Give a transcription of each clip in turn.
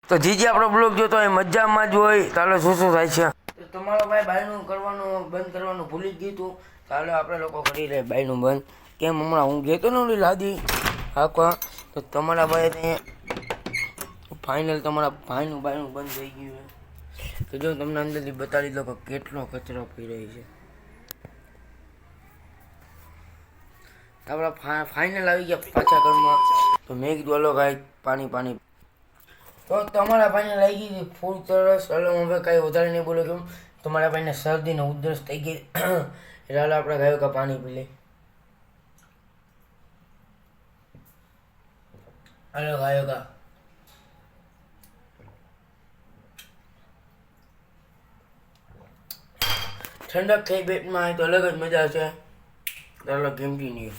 તો જીજી આપણો બ્લોગ જોતો હોય મજામાં જ હોય. ચાલો શું શું થાય છે. તમારો ભાઈ બાયનું કરવાનું બંધ કરવાનું ભૂલી જ ગયું હતું. ચાલો આપણે લોકો કરી લે બાયનું બંધ. કેમ હમણાં હું ગયો તો ને ઓલી લાદી હાંકવા, તો તમારા ભાઈ ફાઇનલ તમારા ભાઈનું બાયનું બંધ થઈ ગયું છે. તો જો તમને અંદરથી બતાવી દો કે કેટલો કચરો પી રહી છે. આપણા ફાઇનલ આવી ગયા પાછા ઘરમાં. તો મેં કીધું હલો કાંઈ પાણી. તો તમારા ભાઈને લાગી ગઈ ફૂલ તરસ. હલો હવે કાંઈ વધારે નહીં બોલો કેમ તમારા ભાઈને શરદી ને ઉધરસ થઈ ગઈ. એટલે હાલો આપણે ગાયો કા પાણી પી લઈએ. હાલો ગાયો કા ઠંડક થઈ પેટમાં તો અલગ જ મજા છે. ચાલો કન્ટિન્યુ.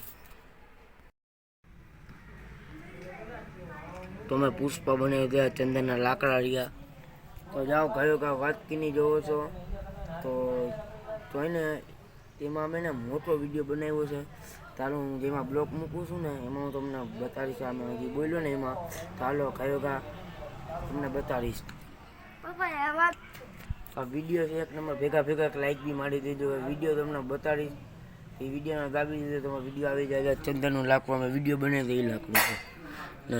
તો મેં પુષ્પા બનાવી ગયા ચંદનના લાકડા રહ્યા. તો જાઓ કયો કા વાત કીની જોવો છો તો એને એમાં અમે ને મોટો વિડીયો બનાવ્યો છે. ચાલો હું જેમાં બ્લોગ મૂકું છું ને એમાં હું તમને બતાવીશ. અમે હજી બોલ્યો ને એમાં ચાલો કયો કા તમને બતાવીશ. આ વિડીયો છે એક નંબર. ભેગા લાઈક બી મારી દેજો. વિડીયો તમને બતાડીશ. એ વિડીયોને દાબી દીધો તમારો વિડીયો આવી જાય. ચંદનનું લાકડું અમે વિડીયો બને તો એ લાકડું છે. ના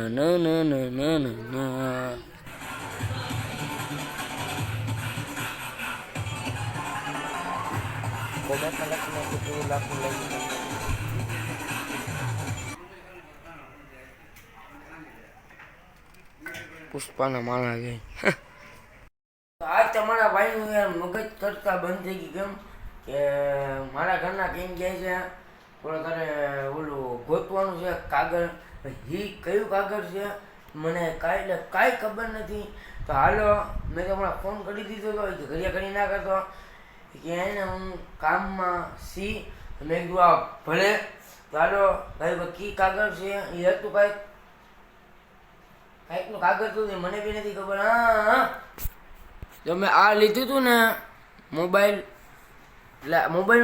પુષ્પાના માળા છે. આજ તમારા ભાઈનું યાર મગજ કરતા બંધ થઈ ગઈ. કેમ કે મારા ઘરના કેમ કહે છે થોડા તારે ઓલું ગોતવાનું છે કાગળ. કયું કાગળ છે મને કાંઈ ખબર નથી. તો હાલો મેં તો હમણાં ફોન કરી દીધો હતો ઘડિયા કરી ના કરતો કે એને હું કામમાં સી. મેં કીધું આ ભલે. તો હાલો ભાઈ કી કાગળ છે એ હતું કાંઈકનું કાગળ હતું મને બી નથી ખબર. હા જો મેં આ લીધું હતું ને મોબાઈલ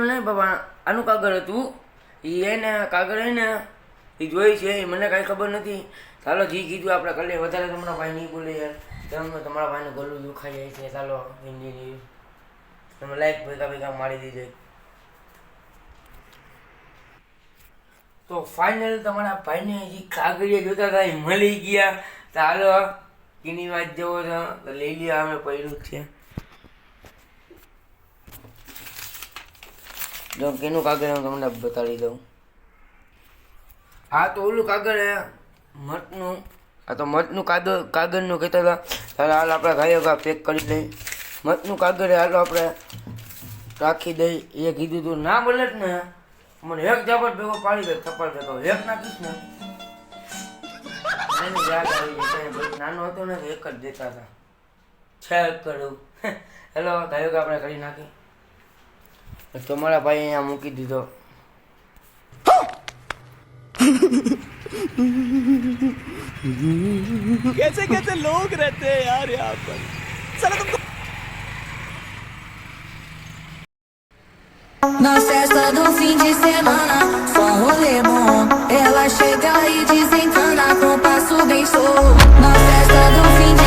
નહીં બાબા આનું કાગળ હતું. એને કાગળ એને એ જોઈ છે એ મને કાંઈ ખબર નથી. ચાલો જી કીધું આપણે કરીએ. વધારે તમારા ભાઈ નહીં બોલે યાર. તમે તમારા ભાઈને ગળું દુખાઈ જાય છે. ચાલો હિન્દીની તમે લાઈક ભેગા મારી દીધે. તો ફાઇનલ તમારા ભાઈને હજી કાગળિયા જોતા હતા એ મળી ગયા. ચાલો કીની વાત જવો છો તો લઈ લ્યો. અમે પડ્યું જ છે. જો કેનું કાગળ હું તમને બતાવી દઉં. હા તો ઓલું કાગળ મઠનું. આ તો મઠનું કાગળનું કહેતા હતા. ચાલો હાલ આપણે ગાયો પેક કરી દઈએ. મઠનું કાગળ હાલો આપણે રાખી દઈ. એ કીધું તું ના બોલે જ ને મને એક જાપટ ભેગો પાડી દે થપ્પડ ભેગો એક નાખીશ ને એની યાદ આવી જાય. નાનો હતો ને એક જ દેતા હતા. છે કરું. હેલો ગાયો આપણે કરી નાખી. તમારા ભાઈ અહીંયા મૂકી દીધો. कैसे लोग रहते हैं यार यहाँ पर. साला तुमको Na festa do fim de semana, só um rolê bom. Ela chega e desencana com passo bem solto. Na festa do fim de